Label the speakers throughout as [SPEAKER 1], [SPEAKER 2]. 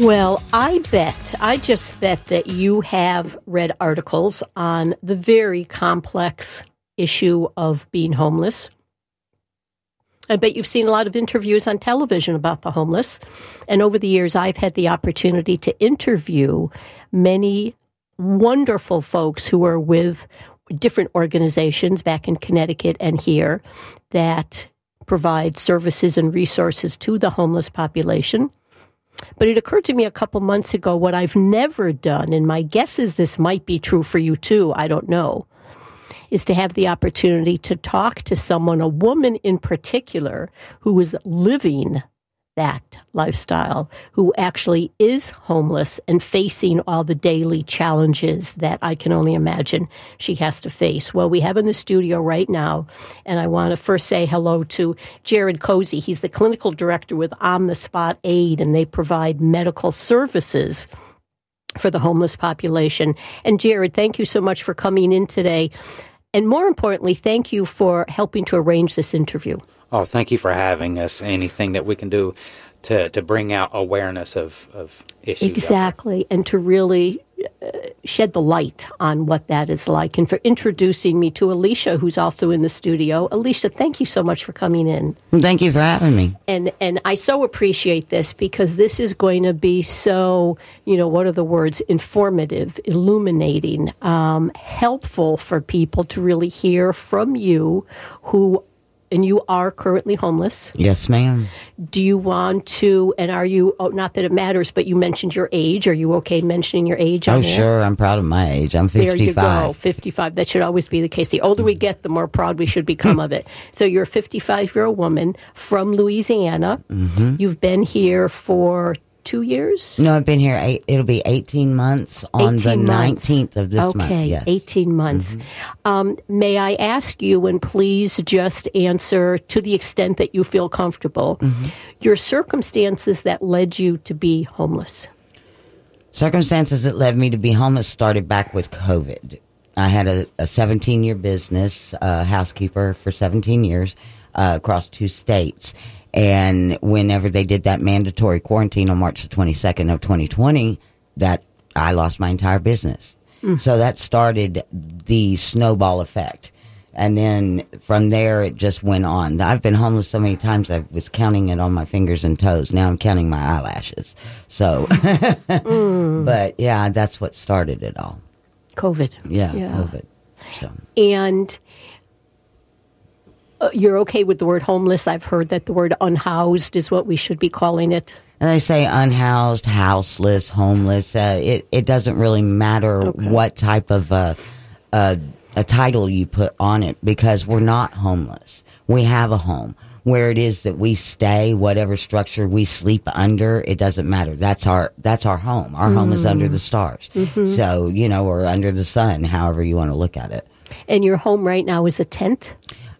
[SPEAKER 1] Well, I just bet that you have read articles on the very complex issue of being homeless. I bet you've seen a lot of interviews on television about the homeless. And over the years, I've had the opportunity to interview many wonderful folks who are with different organizations back in Connecticut and here that provide services and resources to the homeless population. But it occurred to me a couple months ago, what I've never done, and my guess is this might be true for you too, I don't know, is to have the opportunity to talk to someone, a woman in particular, who is living that lifestyle, who actually is homeless and facing all the daily challenges that I can only imagine she has to face. Well, we have in the studio right now, and I want to first say hello to Jared Cozy. He's the clinical director with On the Spot Aid, and they provide medical services for the homeless population. And Jared, thank you so much for coming in today. And more importantly, thank you for helping to arrange this interview.
[SPEAKER 2] Oh, thank you for having us. Anything that we can do to bring out awareness of issues.
[SPEAKER 1] Exactly, and to really shed the light on what that is like. And for introducing me to Alicia, who's also in the studio. Alicia, thank you so much for coming in.
[SPEAKER 3] Thank you for having me.
[SPEAKER 1] And I so appreciate this because this is going to be so, what are the words? Informative, illuminating, helpful for people to really hear from you and you are currently homeless.
[SPEAKER 3] Yes, ma'am.
[SPEAKER 1] Do you want to, and are you, not that it matters, but you mentioned your age. Are you okay mentioning your age?
[SPEAKER 3] Oh, sure. I'm proud of my age. I'm 55.
[SPEAKER 1] There you go, 55. That should always be the case. The older we get, the more proud we should become of it. So you're a 55-year-old woman from Louisiana. Mm-hmm. You've been here for 2 years?
[SPEAKER 3] No, I've been here, it'll be 18 months on the 19th of this month.
[SPEAKER 1] Okay,
[SPEAKER 3] yes.
[SPEAKER 1] 18 months. Mm-hmm. May I ask you, and please just answer to the extent that you feel comfortable, your circumstances that led you to be homeless?
[SPEAKER 3] Circumstances that led me to be homeless started back with COVID. I had a 17-year business, housekeeper for 17 years across 2 states. And whenever they did that mandatory quarantine on March the 22nd of 2020, that I lost my entire business. So that started the snowball effect. And then from there, it just went on. I've been homeless so many times, I was counting it on my fingers and toes. Now I'm counting my eyelashes. So, but yeah, that's what started it all.
[SPEAKER 1] COVID.
[SPEAKER 3] Yeah. COVID. So.
[SPEAKER 1] And you're okay with the word homeless? I've heard that the word unhoused is what we should be calling it.
[SPEAKER 3] And they say unhoused, houseless, homeless. It doesn't really matter what type of a title you put on it, because we're not homeless. We have a home. Where it is that we stay, whatever structure we sleep under, it doesn't matter. That's our home. Our home is under the stars. So, or under the sun, however you want to look at it.
[SPEAKER 1] And your home right now is a tent?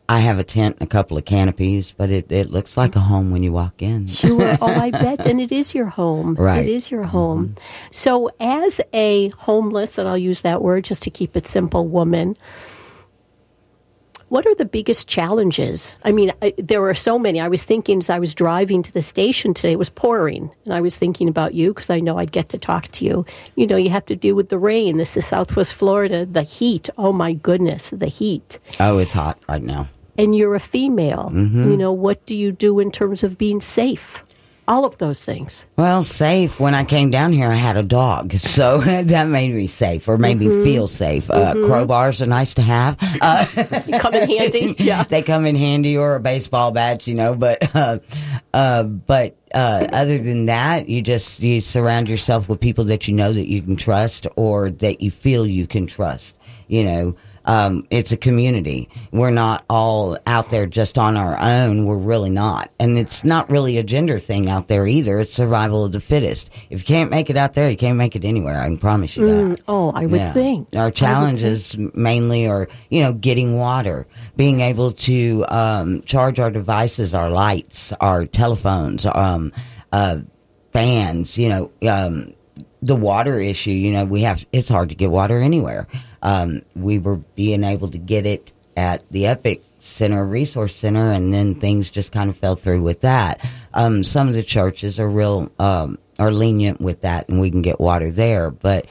[SPEAKER 3] I have a tent and a couple of canopies, but it looks like a home when you walk in.
[SPEAKER 1] Sure. Oh, I bet. And it is your home.
[SPEAKER 3] Right.
[SPEAKER 1] It is your home. So as a homeless, and I'll use that word just to keep it simple, woman, what are the biggest challenges? I mean, there are so many. I was thinking as I was driving to the station today, it was pouring. And I was thinking about you because I know I'd get to talk to you. You have to deal with the rain. This is Southwest Florida. The heat. Oh, my goodness, the heat.
[SPEAKER 3] Oh, it's hot right now.
[SPEAKER 1] And you're a female. What do you do in terms of being safe? All of those things.
[SPEAKER 3] Well, safe. When I came down here, I had a dog, so that made me safe, or made me feel safe. Crowbars are nice to have.
[SPEAKER 1] They come in handy. Yeah,
[SPEAKER 3] they come in handy, or a baseball bat, But other than that, you surround yourself with people that you know that you can trust, or that you feel you can trust. It's a community. We're not all out there just on our own. We're really not. And it's not really a gender thing out there either. It's survival of the fittest. If you can't make it out there, you can't make it anywhere. I can promise you that.
[SPEAKER 1] I would think.
[SPEAKER 3] Our challenges mainly are, getting water, being able to charge our devices, our lights, our telephones, fans, the water issue, it's hard to get water anywhere. We were being able to get it at the Epic Center, Resource Center, and then things just kind of fell through with that. Some of the churches are real are lenient with that, and we can get water there. But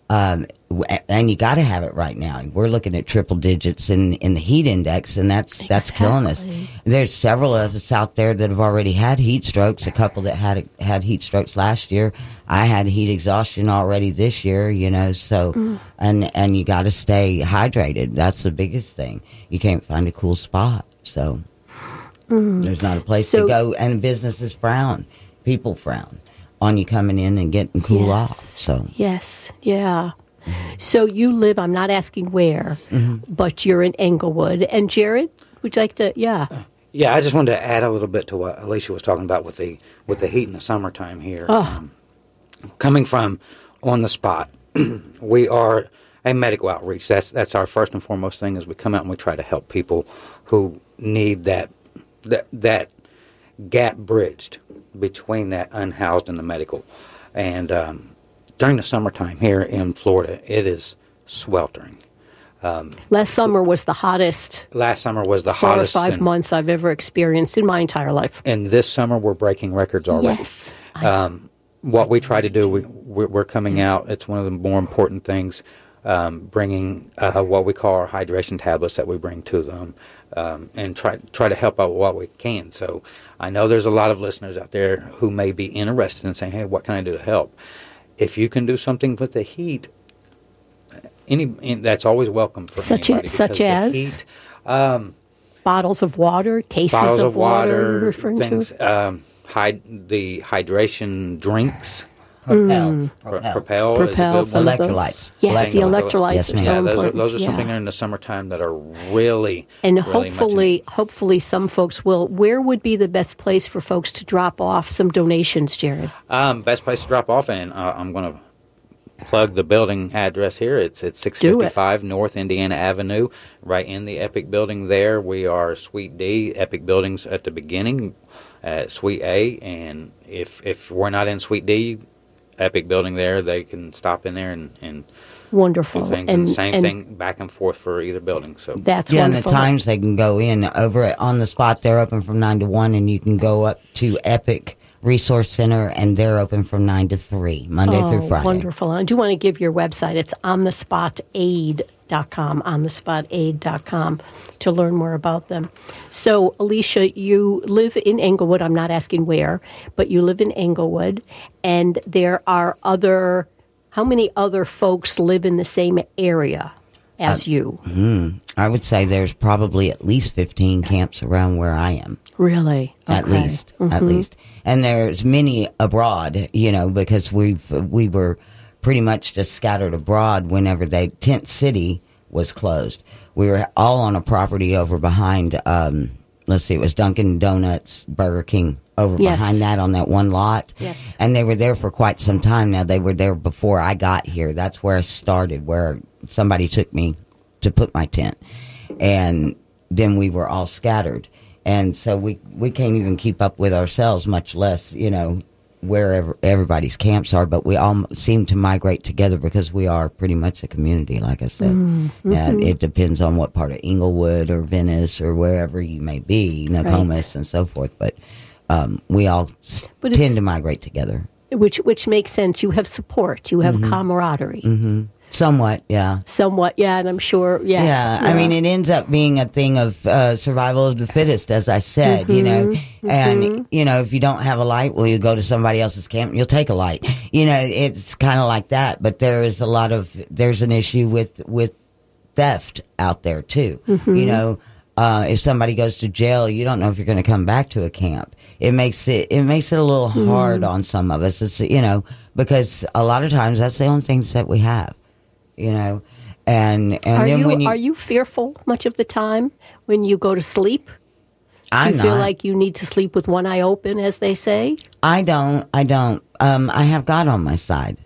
[SPEAKER 3] and you got to have it right now. We're looking at triple digits in the heat index, and that's killing us. There's several of us out there that have already had heat strokes. A couple that had heat strokes last year. I had heat exhaustion already this year. So and you got to stay hydrated. That's the biggest thing. You can't find a cool spot, so there's not a place to go, and businesses frown. People frown on you coming in and getting cool off. So
[SPEAKER 1] yes, yeah. So you live, I'm not asking where, but you're in Englewood. And Jared, would you like to,
[SPEAKER 2] Yeah, I just wanted to add a little bit to what Alicia was talking about with the heat in the summertime here. Coming from On the Spot, we are a medical outreach. That's our first and foremost thing, is we come out and we try to help people who need that gap bridged between that unhoused and the medical. And during the summertime here in Florida, it is sweltering.
[SPEAKER 1] Last summer was the hottest.
[SPEAKER 2] Last summer was the
[SPEAKER 1] 4 or
[SPEAKER 2] hottest
[SPEAKER 1] 5 months I've ever experienced in my entire life.
[SPEAKER 2] And this summer we're breaking records already.
[SPEAKER 1] Yes.
[SPEAKER 2] What we try to do, we're coming out. It's one of the more important things, bringing what we call our hydration tablets that we bring to them, and try to help out what we can. So I know there's a lot of listeners out there who may be interested in saying, hey, what can I do to help? If you can do something with the heat, that's always welcome for anybody.
[SPEAKER 1] Such as?
[SPEAKER 2] The heat,
[SPEAKER 1] bottles of water, cases of water, you're referring
[SPEAKER 2] things,
[SPEAKER 1] to?
[SPEAKER 2] the hydration drinks.
[SPEAKER 3] Propel
[SPEAKER 2] is a good one.
[SPEAKER 3] Electrolytes.
[SPEAKER 1] Yes, the electrolytes
[SPEAKER 3] Yes,
[SPEAKER 1] are
[SPEAKER 3] ma'am.
[SPEAKER 1] so
[SPEAKER 2] Yeah,
[SPEAKER 1] important.
[SPEAKER 2] those are something in the summertime that are really,
[SPEAKER 1] and
[SPEAKER 2] really much needed.
[SPEAKER 1] hopefully some folks will. Where would be the best place for folks to drop off some donations, Jared?
[SPEAKER 2] Best place to drop off, and I'm going to plug the building address here. It's 655 North Indiana Avenue, right in the Epic building there. We are Suite D. Epic building's at the beginning, Suite A, and if we're not in Suite D, Epic building there, they can stop in there and
[SPEAKER 1] Wonderful.
[SPEAKER 2] do things. And the same thing back and forth for either building. So
[SPEAKER 1] That's
[SPEAKER 3] and
[SPEAKER 1] wonderful.
[SPEAKER 3] the times they can go in over at On the Spot, they're open from 9 to 1, and you can go up to Epic Resource Center, and they're open from 9 to 3, Monday through Friday.
[SPEAKER 1] Wonderful. I do want to give your website. It's onthespotaid.com, onthespotaid.com, to learn more about them. So, Alicia, you live in Englewood. I'm not asking where, but you live in Englewood, and there are how many other folks live in the same area as you?
[SPEAKER 3] I would say there's probably at least 15 camps around where I am.
[SPEAKER 1] Really?
[SPEAKER 3] At least. And there's many abroad, because we were pretty much just scattered abroad whenever Tent City was closed. We were all on a property over behind, it was Dunkin' Donuts, Burger King, behind that on that one lot.
[SPEAKER 1] Yes.
[SPEAKER 3] And they were there for quite some time now. They were there before I got here. That's where I started, where somebody took me to put my tent. And then we were all scattered. And so we can't even keep up with ourselves, much less, wherever everybody's camps are. But we all seem to migrate together because we are pretty much a community, like I said. And it depends on what part of Englewood or Venice or wherever you may be, Nokomis and so forth. But we all tend to migrate together.
[SPEAKER 1] Which makes sense. You have support. You have camaraderie.
[SPEAKER 3] Somewhat, yeah.
[SPEAKER 1] And I'm sure, yes.
[SPEAKER 3] Yeah, I mean, it ends up being a thing of survival of the fittest, as I said, And, if you don't have a light, well, you go to somebody else's camp and you'll take a light. It's kind of like that. But there's an issue with theft out there, too. If somebody goes to jail, you don't know if you're going to come back to a camp. It makes it a little hard on some of us. It's, because a lot of times that's the only things that we have. And then
[SPEAKER 1] are you fearful much of the time when you go to sleep?
[SPEAKER 3] I'm
[SPEAKER 1] Do you feel like you need to sleep with one eye open, as they say?
[SPEAKER 3] I don't. I have God on my side.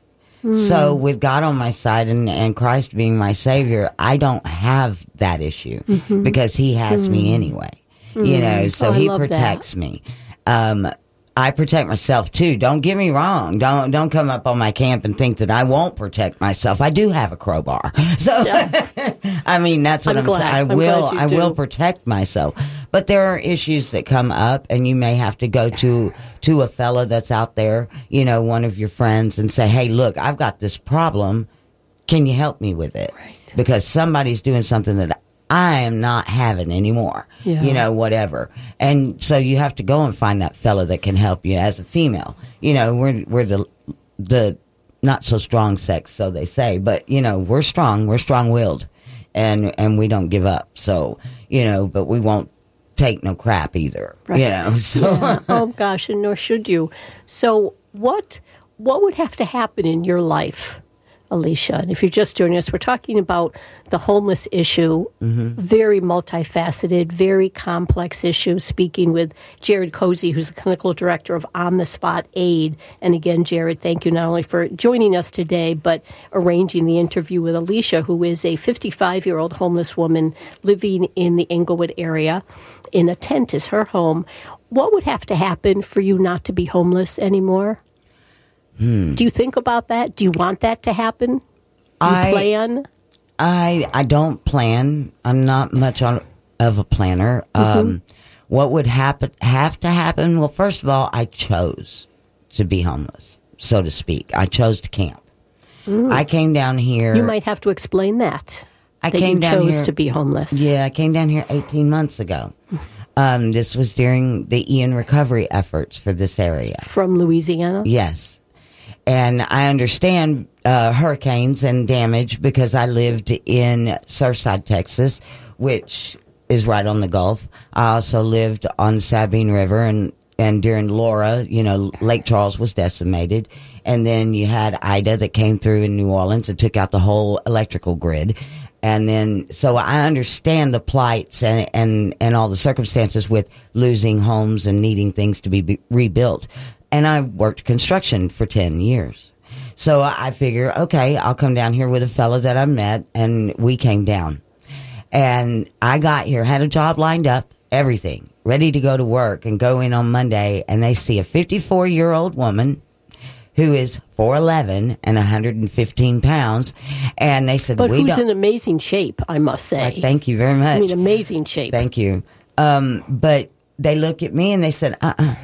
[SPEAKER 3] So with God on my side and Christ being my Savior, I don't have that issue because He has me anyway. So He protects me. I protect myself too. Don't get me wrong. Don't come up on my camp and think that I won't protect myself. I do have a crowbar. So, I mean, that's what I'm saying. I will protect myself. But there are issues that come up, and you may have to go to a fella that's out there, one of your friends, and say, hey, look, I've got this problem. Can you help me with it?
[SPEAKER 1] Right.
[SPEAKER 3] Because somebody's doing something that I am not having anymore, whatever. And so you have to go and find that fella that can help you as a female. We're the not so strong sex, so they say, but we're strong-willed, and we don't give up. So, but we won't take no crap either,
[SPEAKER 1] right.
[SPEAKER 3] So.
[SPEAKER 1] Yeah. Oh gosh, and nor should you. So what would have to happen in your life, Alicia? And if you're just joining us, we're talking about the homeless issue, very multifaceted, very complex issue, speaking with Jared Cozy, who's the clinical director of On the Spot Aid. And again, Jared, thank you not only for joining us today, but arranging the interview with Alicia, who is a 55-year-old homeless woman living in the Englewood area. In a tent is her home. What would have to happen for you not to be homeless anymore? Do you think about that? Do you want that to happen? Do you plan?
[SPEAKER 3] I don't plan. I'm not much of a planner. What would have to happen? Well, first of all, I chose to be homeless, so to speak. I chose to camp. I came down here.
[SPEAKER 1] You might have to explain that.
[SPEAKER 3] I came down
[SPEAKER 1] chose
[SPEAKER 3] here
[SPEAKER 1] to be homeless.
[SPEAKER 3] Yeah, I came down here 18 months ago. This was during the Ian recovery efforts for this area.
[SPEAKER 1] From Louisiana?
[SPEAKER 3] Yes. And I understand hurricanes and damage because I lived in Surfside, Texas, which is right on the Gulf. I also lived on the Sabine River, and during Laura, Lake Charles was decimated. And then you had Ida that came through in New Orleans and took out the whole electrical grid. And then, so I understand the plights and all the circumstances with losing homes and needing things to be rebuilt. And I worked construction for 10 years. So I figure, okay, I'll come down here with a fellow that I met, and we came down. And I got here, had a job lined up, everything, ready to go to work and go in on Monday, and they see a 54-year-old woman who is 4'11" and 115 pounds, and they said,
[SPEAKER 1] but who's in amazing shape, I must say.
[SPEAKER 3] Thank you very much.
[SPEAKER 1] I mean, amazing shape.
[SPEAKER 3] Thank you. But they look at me and they said,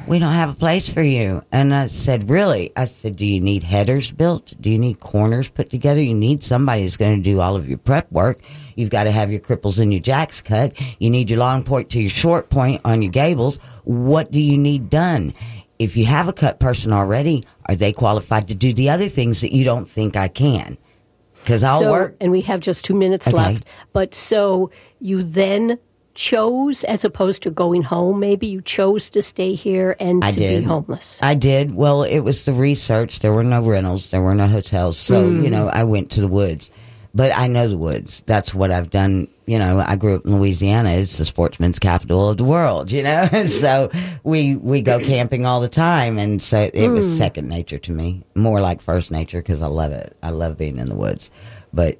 [SPEAKER 3] we don't have a place for you. And I said, really? I said, do you need headers built? Do you need corners put together? You need somebody who's going to do all of your prep work. You've got to have your cripples and your jacks cut. You need your long point to your short point on your gables. What do you need done? If you have a cut person already, are they qualified to do the other things that you don't think I can? Because I'll work.
[SPEAKER 1] And we have just 2 minutes left. But so you then chose, as opposed to going home, maybe you chose to stay here and to be homeless.
[SPEAKER 3] I did. Well, it was the research. There were no rentals. There were no hotels. So, I went to the woods. But I know the woods. That's what I've done. I grew up in Louisiana. It's the sportsman's capital of the world, So we go camping all the time. And so it was second nature to me. More like first nature because I love it. I love being in the woods. But,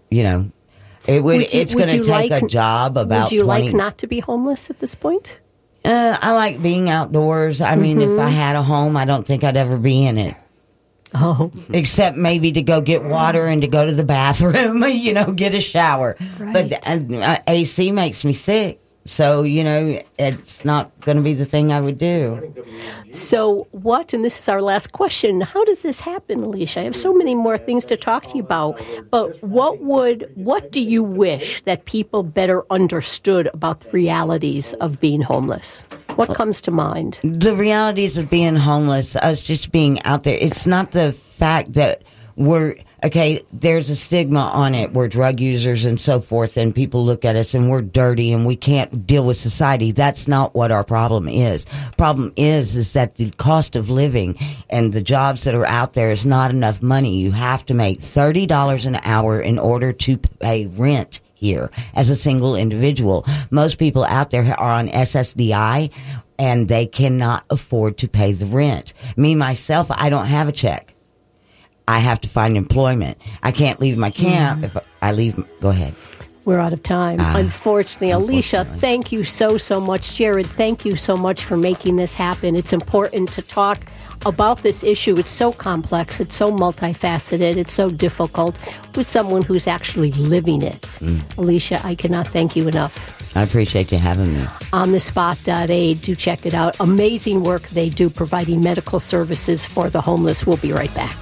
[SPEAKER 3] it's going to take a job about 20.
[SPEAKER 1] Would you like not to be homeless at this point?
[SPEAKER 3] I like being outdoors. I mean, if I had a home, I don't think I'd ever be in it.
[SPEAKER 1] Oh.
[SPEAKER 3] Except maybe to go get water and to go to the bathroom, get a shower.
[SPEAKER 1] Right.
[SPEAKER 3] But AC makes me sick. So, it's not going to be the thing I would do.
[SPEAKER 1] So and this is our last question, how does this happen, Alicia? I have so many more things to talk to you about, but what do you wish that people better understood about the realities of being homeless? What comes to mind?
[SPEAKER 3] The realities of being homeless, us just being out there, it's not the fact that there's a stigma on it. We're drug users and so forth, and people look at us and we're dirty and we can't deal with society. That's not what our problem is. Problem is that the cost of living and the jobs that are out there is not enough money. You have to make $30 an hour in order to pay rent here as a single individual. Most people out there are on SSDI and they cannot afford to pay the rent. Me, myself, I don't have a check. I have to find employment. I can't leave my camp if I leave. Go ahead.
[SPEAKER 1] We're out of time. Unfortunately, Alicia, thank you so much. Jared, thank you so much for making this happen. It's important to talk about this issue. It's so complex, it's so multifaceted, it's so difficult with someone who's actually living it. Alicia, I cannot thank you enough.
[SPEAKER 3] I appreciate you having me.
[SPEAKER 1] OnTheSpot.aid, do check it out. Amazing work they do providing medical services for the homeless. We'll be right back.